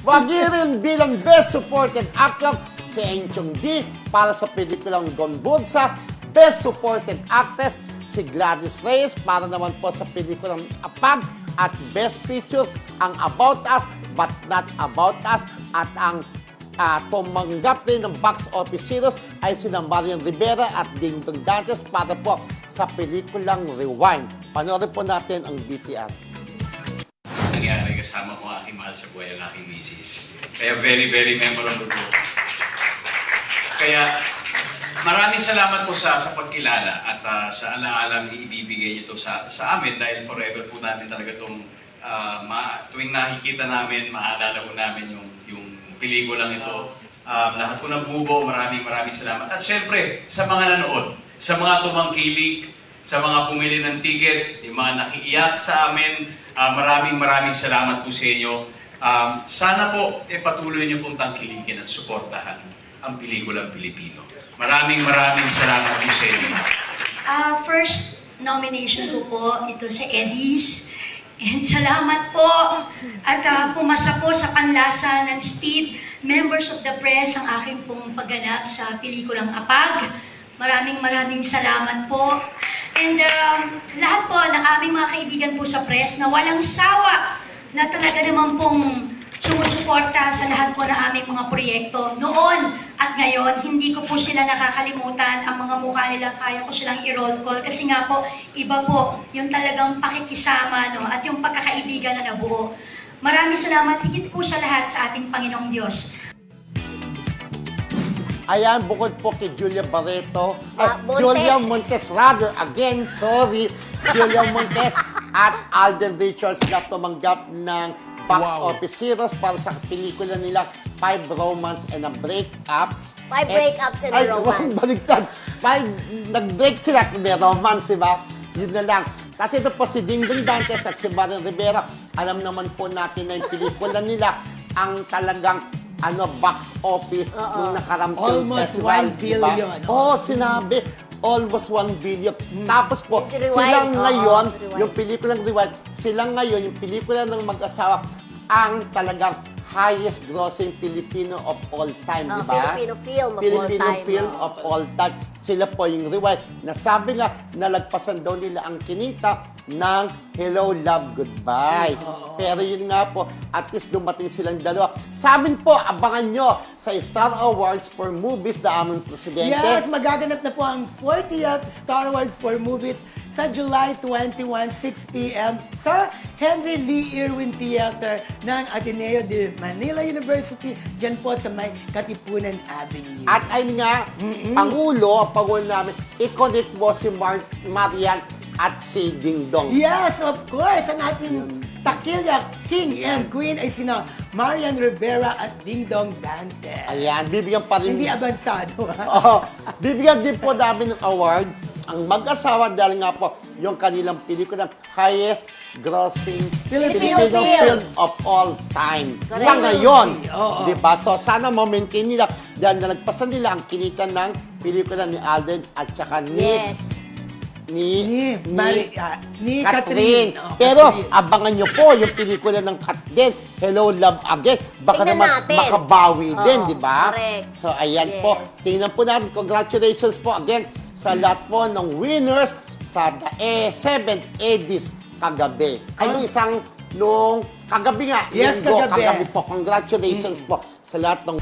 Pagirin bilang Best Supporting Actor si Enchong D para sa pelikulang Don Bulsa. Best Supporting Actress si Gladys Reyes para naman po sa pelikulang Apag. At Best Picture ang About Us But Not About Us. At ang tumanggap rin ng box office heroes ay sina Marian Rivera at Dingdong Dantes para po sa pelikulang Rewind. Panoorin po natin ang BTR. Nangyari kasama ko ang aking mahal sa buhay, ang aking misis. Kaya very, very memorable po. Kaya maraming salamat po sa pagkilala at sa alaalang ibibigay niyo to sa amin dahil forever po namin talaga itong tuwing nakikita namin, maalala po namin yung pelikulang ito. Lahat po ng bubo, maraming salamat. At syempre, sa mga nanood, sa mga tumangkilik, sa mga pumili ng ticket, yung mga nakiiyak sa amin, maraming salamat po sa inyo. Sana po patuloy niyo pong tangkilikin at suportahan ang pelikulang Pilipino. Maraming salamat po sa inyo. First nomination ko po, ito sa Eddies. And salamat po at pumasa po sa panlasa ng Speed, members of the press, ang aking pong pagganap sa pelikulang Apag. Maraming salamat po. And lahat po ng aming mga kaibigan po sa press na walang sawa na talaga naman pong sumusuporta sa lahat po ng aming mga proyekto. Noon at ngayon, hindi ko po sila nakakalimutan. Ang mga mukha nila, kaya ko silang i-roll call. Kasi nga po, iba po yung talagang pakikisama, no? At yung pagkakaibigan na nabuo. Maraming salamat higit po sa lahat sa ating Panginoong Diyos. Ayan, bukod po kay Julia Barreto, Montes. Julia Montes rather, again, sorry, Julia Montes at Alden Richards na tumanggap ng box office heroes para sa pelikula nila 5 Romance and a Breakups. 5 Breakups and a Romance. Baliktad. Nag-break sila at may romance, diba? Yun na lang. Kasi ito po si Dingdong Dantes at si Marian Rivera. Alam naman po natin na yung pelikula nila ang talagang box office nung nakaramting Almost festival. 1 billion. Oo, sinabi. Almost 1 billion. Tapos po, Si Rewind. silang ngayon, Rewind. yung pelikulang Rewind, silang ngayon, yung pelikula ng mag-asawa, ang talagang highest grossing Filipino of all time, di ba? Filipino film of Filipino all time. film of all time. Sila po yung Rewind. Nasabi nga, nalagpasan daw nila ang kinita ng Hello, Love, Goodbye. Pero yun nga po, at least dumating silang dalawa. Sa amin po, abangan nyo sa Star Awards for Movies na aming presidente. Yes, magaganap na po ang 40th Star Wars for Movies sa July 21, 6 p.m. sa Henry Lee Irwin Theater ng Ateneo de Manila University, dyan po sa may Katipunan Avenue. At ayun nga, Pangulo namin, i-connect mo si Marian at si Dingdong. Yes, of course! Ang ating takilya, King and Queen ay sina Marian Rivera at Dingdong Dantes. Ayan, bibigyan pa rin. Hindi abansado, ha? Oo, bibigyan din po namin ng award ang mag-asawa dahil nga po yung kanilang pelikula highest grossing Filipino film of all time. Correct. Sa ngayon, Oo. di ba? So sana ma-maintain nila dahil nalagpasan nila ang kinita ng pelikula ni Alden at saka Yes. ni Catherine. Pero Catherine. abangan nyo po yung pelikula ng Catherine, Hello, Love Again. Baka Tingnan naman natin. makabawi din, Oo, di ba? correct. So ayan Yes. po. Tingnan po natin. Congratulations po again sa lahat po ng winners sa the 7th Eddies kagabi. Ay, nung nung kagabi nga. Yes, Linggo, kagabi. Kagabi po. Congratulations po sa lahat ng